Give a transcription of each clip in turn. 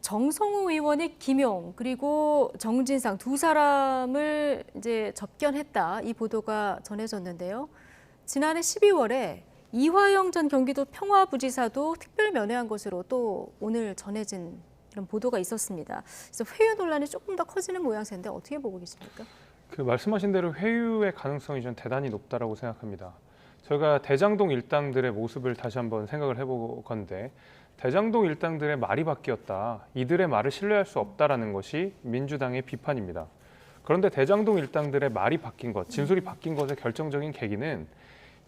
정성호 의원이 김용 그리고 정진상 두 사람을 이제 접견했다 이 보도가 전해졌는데요. 지난해 12월에 이화영 전 경기도 평화부지사도 특별 면회한 것으로 또 오늘 전해진 이런 보도가 있었습니다. 그래서 회유 논란이 조금 더 커지는 모양새인데 어떻게 보고 계십니까? 그 말씀하신 대로 회유의 가능성이 전 대단히 높다라고 생각합니다. 저희가 대장동 일당들의 모습을 다시 한번 생각을 해보건데 대장동 일당들의 말이 바뀌었다. 이들의 말을 신뢰할 수 없다라는 것이 민주당의 비판입니다. 그런데 대장동 일당들의 말이 바뀐 것, 진술이 바뀐 것의 결정적인 계기는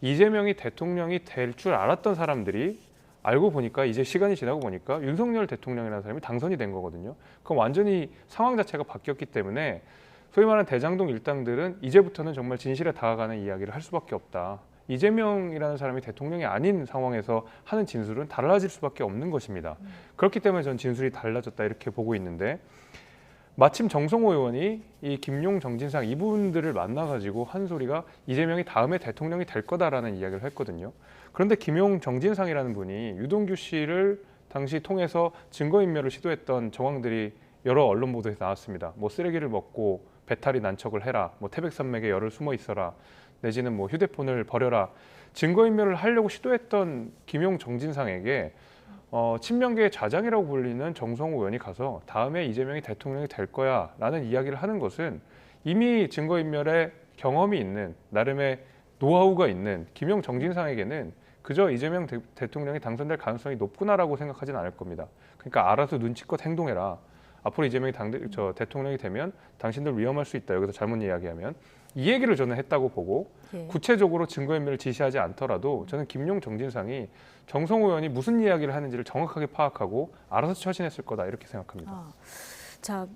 이재명이 대통령이 될 줄 알았던 사람들이 알고 보니까 이제 시간이 지나고 보니까 윤석열 대통령이라는 사람이 당선이 된 거거든요. 그럼 완전히 상황 자체가 바뀌었기 때문에 소위 말하는 대장동 일당들은 이제부터는 정말 진실에 다가가는 이야기를 할 수밖에 없다. 이재명이라는 사람이 대통령이 아닌 상황에서 하는 진술은 달라질 수밖에 없는 것입니다. 그렇기 때문에 전 진술이 달라졌다 이렇게 보고 있는데 마침 정성호 의원이 이 김용, 정진상 이분들을 만나가지고 한 소리가 이재명이 다음에 대통령이 될 거다라는 이야기를 했거든요. 그런데 김용, 정진상이라는 분이 유동규 씨를 당시 통해서 증거인멸을 시도했던 정황들이 여러 언론 보도에서 나왔습니다. 뭐 쓰레기를 먹고 배탈이 난 척을 해라, 뭐 태백산맥에 열을 숨어 있어라, 내지는 뭐 휴대폰을 버려라. 증거인멸을 하려고 시도했던 김용, 정진상에게 친명계의 좌장이라고 불리는 정성호 의원이 가서 다음에 이재명이 대통령이 될 거야 라는 이야기를 하는 것은 이미 증거인멸에 경험이 있는 나름의 노하우가 있는 김용, 정진상에게는 그저 이재명 대통령이 당선될 가능성이 높구나라고 생각하진 않을 겁니다. 그러니까 알아서 눈치껏 행동해라. 앞으로 이재명이 대통령이 되면 당신들 위험할 수 있다. 여기서 잘못 이야기하면. 이 얘기를 저는 했다고 보고 구체적으로 증거인멸을 지시하지 않더라도 저는 김용, 정진상이 정성호 의원이 무슨 이야기를 하는지를 정확하게 파악하고 알아서 처신했을 거다 이렇게 생각합니다. 자,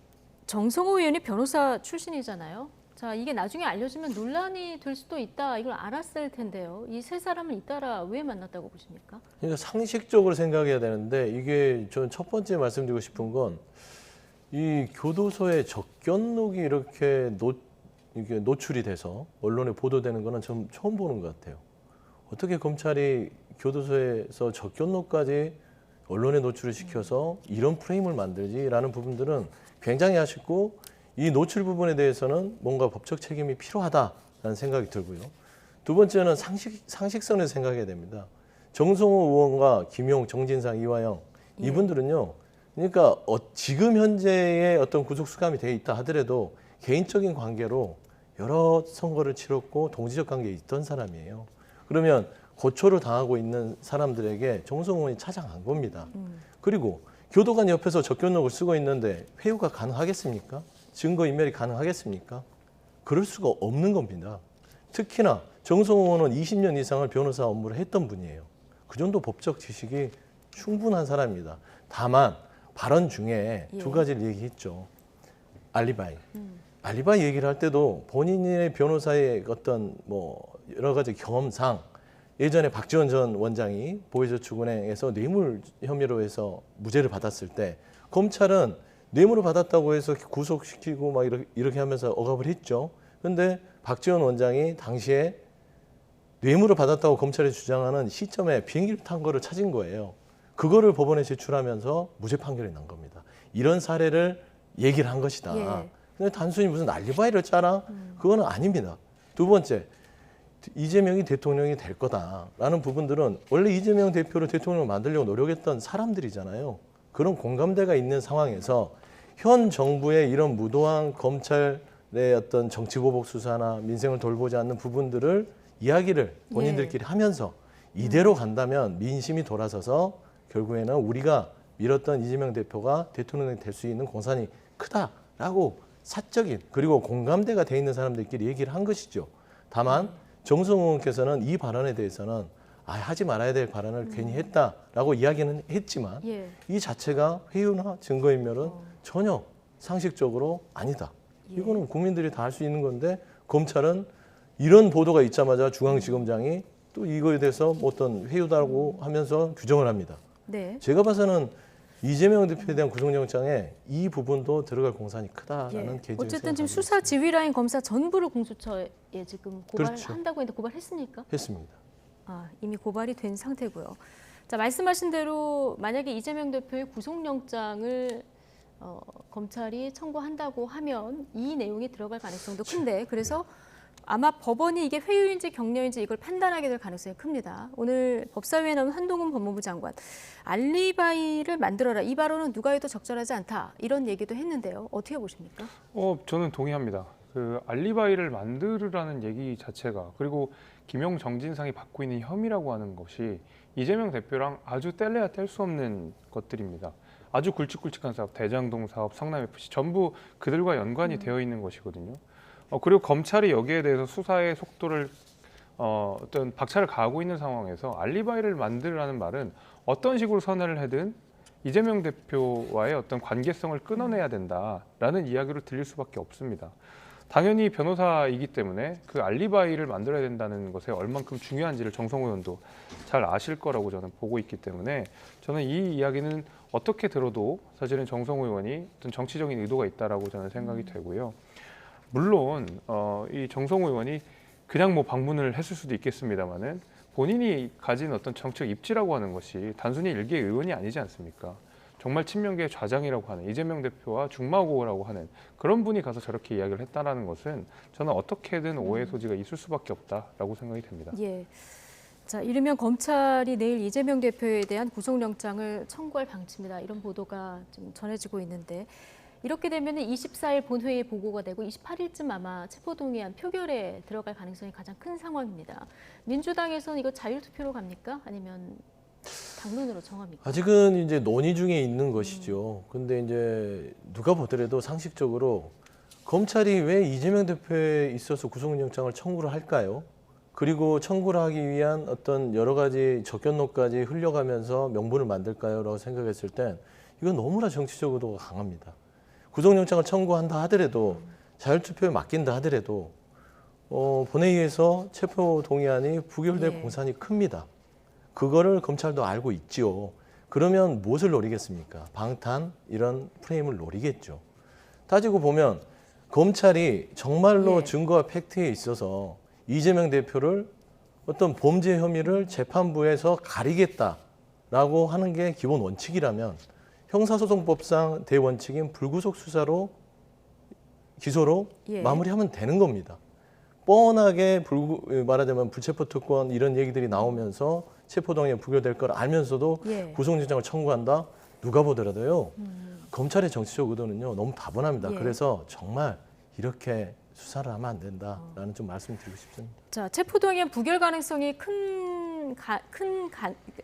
정성호 의원이 변호사 출신이잖아요. 자, 이게 나중에 알려지면 논란이 될 수도 있다. 이걸 알았을 텐데요. 이 세 사람을 잇따라 왜 만났다고 보십니까? 그러니까 상식적으로 생각해야 되는데 이게 저는 첫 번째 말씀드리고 싶은 건 이 교도소의 접견록이 이렇게 노출이 돼서 언론에 보도되는 거는 좀 처음 보는 것 같아요. 어떻게 검찰이 교도소에서 접견록까지 언론에 노출을 시켜서 이런 프레임을 만들지라는 부분들은 굉장히 아쉽고 이 노출 부분에 대해서는 뭔가 법적 책임이 필요하다라는 생각이 들고요. 두 번째는 상식선에서 생각해야 됩니다. 정성호 의원과 김용, 정진상, 이화영 이분들은요. 그러니까 지금 현재의 어떤 구속 수감이 돼 있다 하더라도 개인적인 관계로 여러 선거를 치렀고 동지적 관계에 있던 사람이에요. 그러면 고초를 당하고 있는 사람들에게 정성호 의원이 찾아간 겁니다. 그리고 교도관 옆에서 접견록을 쓰고 있는데 회유가 가능하겠습니까? 증거인멸이 가능하겠습니까? 그럴 수가 없는 겁니다. 특히나 정성호 의원은 20년 이상을 변호사 업무를 했던 분이에요. 그 정도 법적 지식이 충분한 사람입니다. 다만 발언 중에 두 가지를 얘기했죠. 알리바이. 알리바이 얘기를 할 때도 본인의 변호사의 어떤 뭐 여러 가지 경험상 예전에 박지원 전 원장이 보혜저축은행에서 뇌물 혐의로 해서 무죄를 받았을 때 검찰은 뇌물을 받았다고 해서 구속시키고 막 이렇게 하면서 억압을 했죠. 그런데 박지원 원장이 당시에 뇌물을 받았다고 검찰이 주장하는 시점에 비행기를 탄 거를 찾은 거예요. 그거를 법원에 제출하면서 무죄 판결이 난 겁니다. 이런 사례를 얘기를 한 것이다. 근데 단순히 무슨 알리바이를 짜라? 그거는 아닙니다. 두 번째, 이재명이 대통령이 될 거다라는 부분들은 원래 이재명 대표를 대통령을 만들려고 노력했던 사람들이잖아요. 그런 공감대가 있는 상황에서 현 정부의 이런 무도한 검찰의 어떤 정치보복 수사나 민생을 돌보지 않는 부분들을 이야기를 본인들끼리 하면서 이대로 간다면 민심이 돌아서서 결국에는 우리가 밀었던 이재명 대표가 대통령이 될 수 있는 공산이 크다라고 사적인 그리고 공감대가 돼 있는 사람들끼리 얘기를 한 것이죠. 다만 정성호 의원께서는 이 발언에 대해서는 하지 말아야 될 발언을 괜히 했다라고 이야기는 했지만 이 자체가 회유나 증거인멸은 전혀 상식적으로 아니다. 이거는 국민들이 다 할 수 있는 건데 검찰은 이런 보도가 있자마자 중앙지검장이 또 이거에 대해서 어떤 회유다라고 하면서 규정을 합니다. 제가 봐서는 이재명 대표에 대한 구속영장에 이 부분도 들어갈 공산이 크다라는 개인적인 어쨌든 지금 수사 지휘라인 검사 전부를 공수처에 지금 고발한다고 그렇죠. 했는데 고발했습니까? 했습니다. 이미 고발이 된 상태고요. 자, 말씀하신 대로 만약에 이재명 대표의 구속영장을 검찰이 청구한다고 하면 이 내용이 들어갈 가능성도 큰데 그래서 아마 법원이 이게 회유인지 격려인지 이걸 판단하게 될 가능성이 큽니다. 오늘 법사위에 나온 한동훈 법무부 장관 알리바이를 만들어라. 이 발언은 누가 해도 적절하지 않다. 이런 얘기도 했는데요. 어떻게 보십니까? 저는 동의합니다. 그 알리바이를 만들으라는 얘기 자체가 그리고 김용 정진상이 받고 있는 혐의라고 하는 것이 이재명 대표랑 아주 뗄래야 뗄 수 없는 것들입니다. 아주 굵직굵직한 사업, 대장동 사업, 성남FC 전부 그들과 연관이 되어 있는 것이거든요. 그리고 검찰이 여기에 대해서 수사의 속도를 어떤 박차를 가하고 있는 상황에서 알리바이를 만들라는 말은 어떤 식으로 선회를 하든 이재명 대표와의 어떤 관계성을 끊어내야 된다라는 이야기로 들릴 수밖에 없습니다. 당연히 변호사이기 때문에 그 알리바이를 만들어야 된다는 것에 얼만큼 중요한지를 정성호 의원도 잘 아실 거라고 저는 보고 있기 때문에 저는 이 이야기는 어떻게 들어도 사실은 정성호 의원이 어떤 정치적인 의도가 있다라고 저는 생각이 되고요. 물론 이 정성호 의원이 그냥 뭐 방문을 했을 수도 있겠습니다만은 본인이 가진 어떤 정책 입지라고 하는 것이 단순히 일개 의원이 아니지 않습니까? 정말 친명계의 좌장이라고 하는 이재명 대표와 중마고라고 하는 그런 분이 가서 저렇게 이야기를 했다라는 것은 저는 어떻게든 오해 소지가 있을 수밖에 없다라고 생각이 됩니다. 예. 자, 이르면 검찰이 내일 이재명 대표에 대한 구속영장을 청구할 방침이다. 이런 보도가 좀 전해지고 있는데 이렇게 되면 24일 본회의에 보고가 되고 28일쯤 아마 체포동의안 표결에 들어갈 가능성이 가장 큰 상황입니다. 민주당에서는 이거 자율투표로 갑니까? 아니면 당론으로 정합니까? 아직은 이제 논의 중에 있는 것이죠. 근데 이제 누가 보더라도 상식적으로 검찰이 왜 이재명 대표에 있어서 구속영장을 청구를 할까요? 그리고 청구를 하기 위한 어떤 여러 가지 적견록까지 흘려가면서 명분을 만들까요? 라고 생각했을 땐 이건 너무나 정치적 의도가 강합니다. 구속영장을 청구한다 하더라도 자율투표에 맡긴다 하더라도 본회의에서 체포동의안이 부결될 예. 공산이 큽니다. 그거를 검찰도 알고 있지요. 그러면 무엇을 노리겠습니까? 방탄 이런 프레임을 노리겠죠. 따지고 보면 검찰이 정말로 예. 증거와 팩트에 있어서 이재명 대표를 어떤 범죄 혐의를 재판부에서 가리겠다라고 하는 게 기본 원칙이라면 형사소송법상 대원칙인 불구속 수사로 기소로 예. 마무리하면 되는 겁니다. 뻔하게 말하자면 불체포 특권 이런 얘기들이 나오면서 체포동의안 부결될 걸 알면서도 예. 구속영장을 청구한다? 누가 보더라도요. 검찰의 정치적 의도는요. 너무 다분합니다. 예. 그래서 정말 이렇게 수사를 하면 안 된다라는 좀 말씀드리고 싶습니다. 자, 체포동의안 부결 가능성이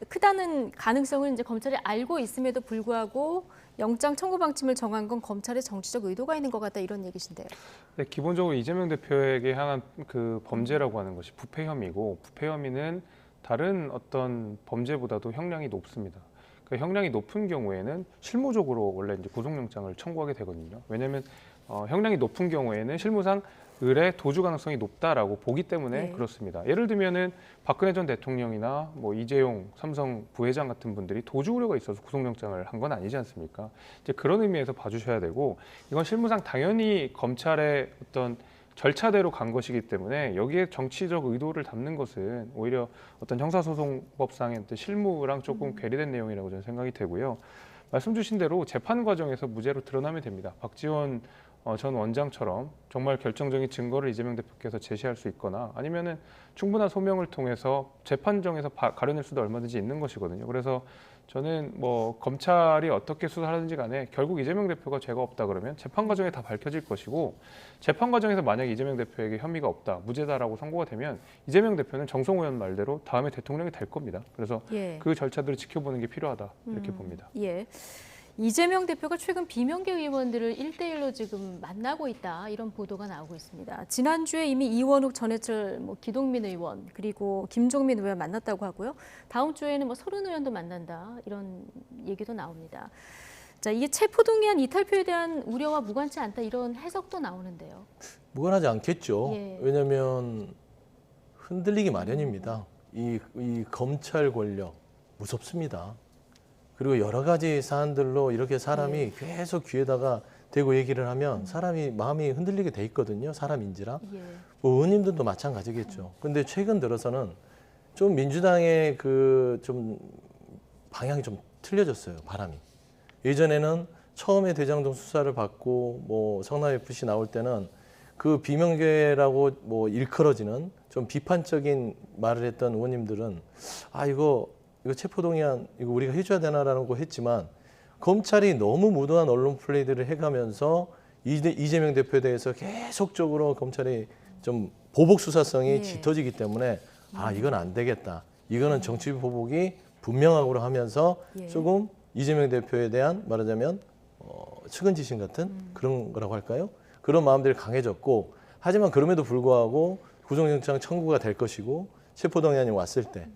크다는 가능성을 이제 검찰이 알고 있음에도 불구하고 영장 청구 방침을 정한 건 검찰의 정치적 의도가 있는 것 같다 이런 얘기신데요. 네, 기본적으로 이재명 대표에게 향한 그 범죄라고 하는 것이 부패 혐의고 부패 혐의는 다른 어떤 범죄보다도 형량이 높습니다. 그 형량이 높은 경우에는 실무적으로 원래 이제 구속영장을 청구하게 되거든요. 왜냐하면 형량이 높은 경우에는 실무상 을의 도주 가능성이 높다라고 보기 때문에 네. 그렇습니다. 예를 들면은 박근혜 전 대통령이나 뭐 이재용 삼성 부회장 같은 분들이 도주 우려가 있어서 구속영장을 한 건 아니지 않습니까? 이제 그런 의미에서 봐주셔야 되고 이건 실무상 당연히 검찰의 어떤 절차대로 간 것이기 때문에 여기에 정치적 의도를 담는 것은 오히려 어떤 형사소송법상의 어떤 실무랑 조금 괴리된 내용이라고 저는 생각이 되고요. 말씀 주신 대로 재판 과정에서 무죄로 드러나면 됩니다. 박지원 전 원장처럼 정말 결정적인 증거를 이재명 대표께서 제시할 수 있거나 아니면은 충분한 소명을 통해서 재판정에서 가려낼 수도 얼마든지 있는 것이거든요. 그래서 저는 뭐 검찰이 어떻게 수사하든지 간에 결국 이재명 대표가 죄가 없다 그러면 재판 과정에 다 밝혀질 것이고 재판 과정에서 만약에 이재명 대표에게 혐의가 없다, 무죄다라고 선고가 되면 이재명 대표는 정성호 의원 말대로 다음에 대통령이 될 겁니다. 그래서 예. 그 절차들을 지켜보는 게 필요하다 이렇게 봅니다. 예. 이재명 대표가 최근 비명계 의원들을 1대1로 지금 만나고 있다 이런 보도가 나오고 있습니다. 지난주에 이미 이원욱, 전해철, 기동민 의원 그리고 김종민 의원 만났다고 하고요. 다음 주에는 서른 의원도 만난다 이런 얘기도 나옵니다. 자, 이게 체포동의안 이탈표에 대한 우려와 무관치 않다 이런 해석도 나오는데요. 무관하지 않겠죠. 예. 왜냐하면 흔들리기 마련입니다. 이 검찰 권력 무섭습니다. 그리고 여러 가지 사안들로 이렇게 사람이 계속 귀에다가 대고 얘기를 하면 사람이 마음이 흔들리게 돼 있거든요. 사람인지라. 예. 의원님들도 마찬가지겠죠. 근데 최근 들어서는 좀 민주당의 그 좀 방향이 좀 틀려졌어요. 바람이. 예전에는 처음에 대장동 수사를 받고 뭐 성남 FC 나올 때는 그 비명계라고 뭐 일컬어지는 좀 비판적인 말을 했던 의원님들은 아 이거 체포동의안 이거 우리가 해줘야 되나라는 거 했지만 검찰이 너무 무도한 언론 플레이들을 해가면서 이재명 대표에 대해서 계속적으로 검찰이 좀 보복 수사성이 예. 짙어지기 때문에 아 이건 안 되겠다. 이거는 정치 보복이 분명하고 하면서 예. 조금 이재명 대표에 대한 말하자면 측은지심 같은 그런 거라고 할까요? 그런 마음들이 강해졌고 하지만 그럼에도 불구하고 구속영장 청구가 될 것이고 체포동의안이 왔을 때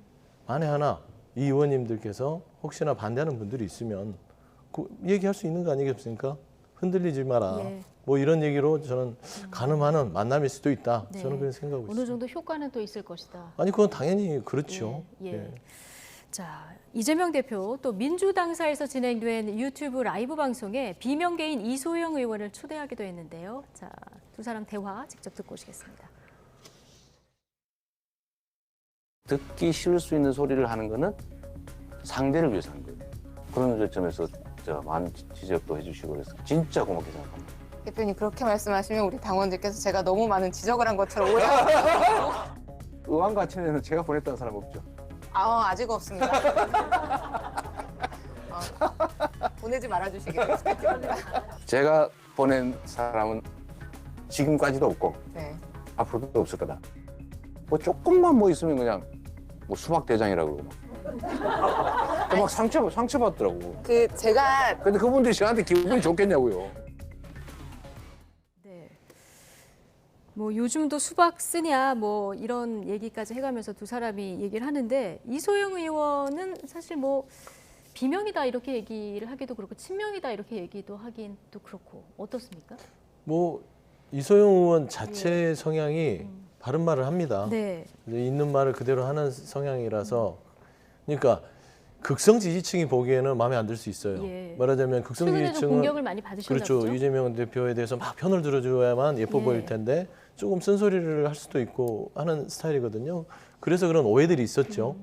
만에 하나 이 의원님들께서 혹시나 반대하는 분들이 있으면 얘기할 수 있는 거 아니겠습니까? 흔들리지 마라. 예. 뭐 이런 얘기로 저는 가늠하는 만남일 수도 있다. 네. 저는 그런 생각하고 어느 있습니다. 정도 효과는 또 있을 것이다. 아니 그건 당연히 그렇죠. 예. 예. 자, 이재명 대표 또 민주당사에서 진행된 유튜브 라이브 방송에 비명계인 이소영 의원을 초대하기도 했는데요. 자, 두 사람 대화 직접 듣고 오시겠습니다. 듣기 싫을 수 있는 소리를 하는 거는 상대를 위해서 하는 거예요. 그런 관점에서 많은 지적도 해주시고 그래서 진짜 고맙게 생각합니다. 대표님 그렇게 말씀하시면 우리 당원들께서 제가 너무 많은 지적을 한 것처럼 오해하고 의왕 가천에는 제가 보냈다는 사람 없죠? 아직 없습니다. 보내지 말아주시길 부탁드립니다. 제가 보낸 사람은 지금까지도 없고 네. 앞으로도 없을 거다. 뭐 조금만 뭐 있으면 그냥 뭐 수박 대장이라고 그러고 막 상처받더라고. 제가 근데 그분들이 저한테 기분이 좋겠냐고요. 네. 뭐 요즘도 수박 쓰냐 뭐 이런 얘기까지 해가면서 두 사람이 얘기를 하는데 이소영 의원은 사실 뭐 비명이다 이렇게 얘기를 하기도 그렇고 친명이다 이렇게 얘기도 하긴 또 그렇고 어떻습니까? 뭐 이소영 의원 자체 성향이 바른 말을 합니다. 네. 이제 있는 말을 그대로 하는 성향이라서 그러니까 극성 지지층이 보기에는 마음에 안 들 수 있어요. 예. 말하자면 극성 최근에 좀 지지층은 공격을 많이 받으셨나 그렇죠. 보죠? 이재명 대표에 대해서 막 편을 들어줘야만 예뻐 예. 보일 텐데 조금 쓴소리를 할 수도 있고 하는 스타일이거든요. 그래서 그런 오해들이 있었죠.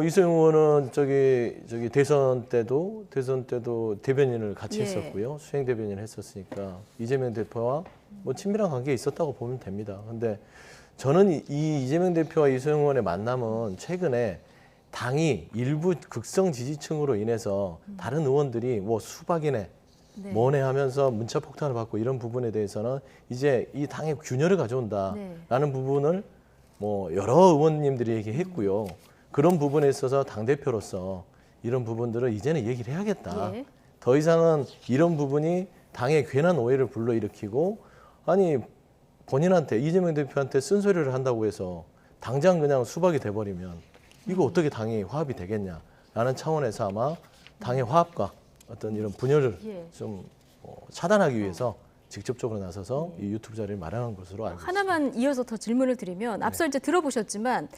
이소영 의원은 저기 대선 때도 대변인을 같이 예. 했었고요. 수행 대변인을 했었으니까 이재명 대표와 뭐 친밀한 관계에 있었다고 보면 됩니다. 근데 저는 이 이재명 대표와 이소영 의원의 만남은 최근에 당이 일부 극성 지지층으로 인해서 다른 의원들이 뭐 수박이네 네. 뭐네 하면서 문자 폭탄을 받고 이런 부분에 대해서는 이제 이 당에 균열을 가져온다라는 부분을 뭐 여러 의원님들이 얘기했고요. 그런 부분에 있어서 당대표로서 이런 부분들을 이제는 얘기를 해야겠다. 예. 더 이상은 이런 부분이 당의 괜한 오해를 불러일으키고 아니 본인한테 이재명 대표한테 쓴소리를 한다고 해서 당장 그냥 수박이 돼버리면 이거 어떻게 당이 화합이 되겠냐라는 차원에서 아마 당의 화합과 어떤 이런 분열을 예. 좀 차단하기 위해서 직접적으로 나서서 이 유튜브 자리를 마련한 것으로 알고 있습니다. 하나만 이어서 더 질문을 드리면 앞서 이제 들어보셨지만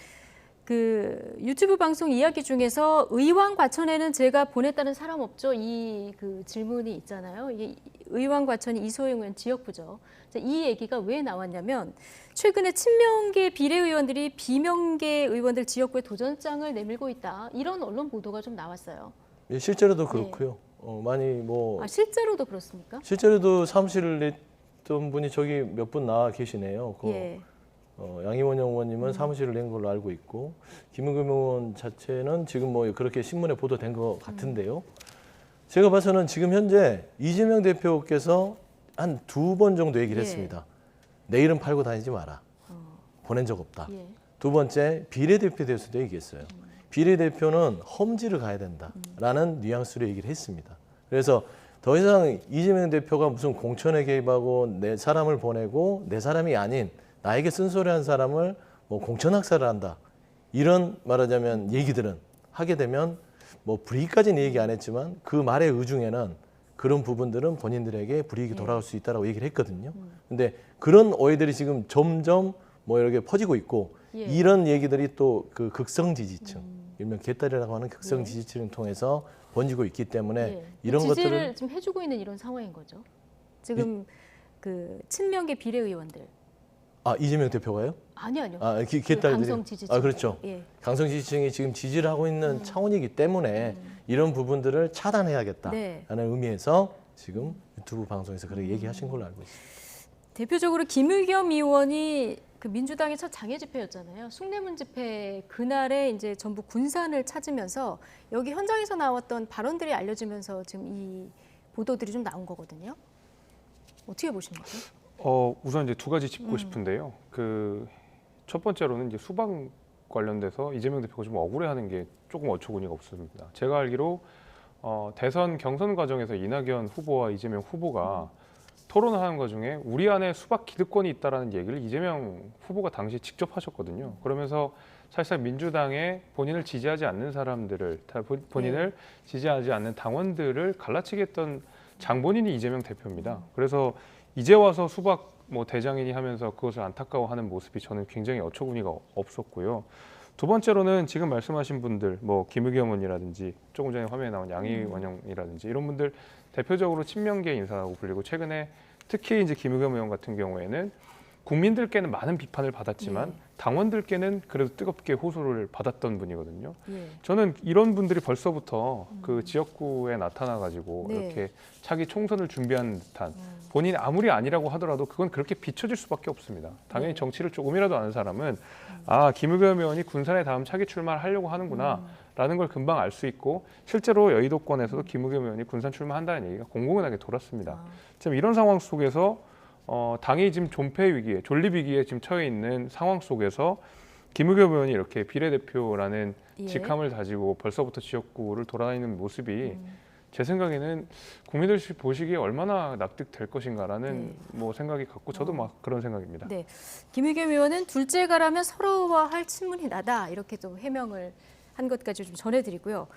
그 유튜브 방송 이야기 중에서 의왕 과천에는 제가 보냈다는 사람 없죠? 이 그 질문이 있잖아요. 이게 의왕 과천이 이소영 의원 지역구죠. 이 얘기가 왜 나왔냐면 최근에 친명계 비례의원들이 비명계 의원들 지역구에 도전장을 내밀고 있다. 이런 언론 보도가 좀 나왔어요. 예, 실제로도 그렇고요. 많이 뭐 실제로도 그렇습니까? 실제로도 사무실을 냈던 분이 저기 몇 분 나와 계시네요. 예. 양희원영 의원님은 사무실을 낸 걸로 알고 있고 김은겸 의원 자체는 지금 뭐 그렇게 신문에 보도된 것 같은데요. 제가 봐서는 지금 현재 이재명 대표께서 한 2번 정도 얘기를 예. 했습니다. 내 이름 팔고 다니지 마라. 보낸 적 없다. 예. 두 번째 비례대표에 대해서도 얘기했어요. 비례대표는 험지를 가야 된다라는 뉘앙스로 얘기를 했습니다. 그래서 더 이상 이재명 대표가 무슨 공천에 개입하고 내 사람을 보내고 내 사람이 아닌 나에게 쓴소리한 사람을 뭐 공천학살을 한다. 이런 말하자면 얘기들은 하게 되면 뭐 불이익까지는 얘기 안 했지만 그 말의 의중에는 그런 부분들은 본인들에게 불이익이 돌아올 수 있다라고 얘기를 했거든요. 근데 그런 오해들이 지금 점점 뭐 이렇게 퍼지고 있고 예. 이런 얘기들이 또 그 극성 지지층, 일명 개딸이라고 하는 극성 예. 지지층을 통해서 번지고 있기 때문에 예. 이런 지지를 것들을 좀 해주고 있는 이런 상황인 거죠. 지금 그 친명계 비례의원들. 아, 이재명 대표가요? 아니요. 아, 그 딸들이. 강성 지지층. 아, 그렇죠. 예. 강성 지지층이 지금 지지를 하고 있는 차원이기 때문에 이런 부분들을 차단해야겠다라는 네. 의미에서 지금 유튜브 방송에서 그렇게 얘기하신 걸로 알고 있습니다. 대표적으로 김의겸 의원이 그 민주당의 첫 장애 집회였잖아요. 숭례문 집회 그날에 이제 전부 군산을 찾으면서 여기 현장에서 나왔던 발언들이 알려지면서 지금 이 보도들이 좀 나온 거거든요. 어떻게 보십니까? 우선 이제 두 가지 짚고 싶은데요. 그 첫 번째로는 이제 수박 관련돼서 이재명 대표가 좀 억울해하는 게 조금 어처구니가 없습니다. 제가 알기로 대선 경선 과정에서 이낙연 후보와 이재명 후보가 토론하는 과정에 우리 안에 수박 기득권이 있다라는 얘기를 이재명 후보가 당시 직접 하셨거든요. 그러면서 사실상 민주당에 본인을 지지하지 않는 사람들을, 본인을 지지하지 않는 당원들을 갈라치게 했던 장본인이 이재명 대표입니다. 그래서 이제 와서 수박 뭐 대장이니 하면서 그것을 안타까워하는 모습이 저는 굉장히 어처구니가 없었고요. 두 번째로는 지금 말씀하신 분들, 뭐 김의겸 의원이라든지 조금 전에 화면에 나온 양이원영이라든지 이런 분들 대표적으로 친명계 인사라고 불리고 최근에 특히 이제 김의겸 의원 같은 경우에는 국민들께는 많은 비판을 받았지만 당원들께는 그래도 뜨겁게 호소를 받았던 분이거든요. 예. 저는 이런 분들이 벌써부터 그 지역구에 나타나가지고 네. 이렇게 차기 총선을 준비하는 듯한 본인이 아무리 아니라고 하더라도 그건 그렇게 비춰질 수밖에 없습니다. 당연히 네. 정치를 조금이라도 아는 사람은 아, 김의겸 의원이 군산에 다음 차기 출마를 하려고 하는구나 라는 걸 금방 알 수 있고 실제로 여의도권에서도 김의겸 의원이 군산 출마한다는 얘기가 공공연하게 돌았습니다. 지금 이런 상황 속에서 당이 지금 존폐 위기에, 존립 위기에 지금 처해 있는 상황 속에서 김의겸 의원이 이렇게 비례대표라는 직함을 가지고 벌써부터 지역구를 돌아다니는 모습이 제 생각에는 국민들 보시기에 얼마나 납득될 것인가라는 뭐 생각이 갖고 저도 막 그런 생각입니다. 네. 김의겸 의원은 둘째가라면 서로와 할 친문이 나다 이렇게 좀 해명을 한 것까지 좀 전해드리고요.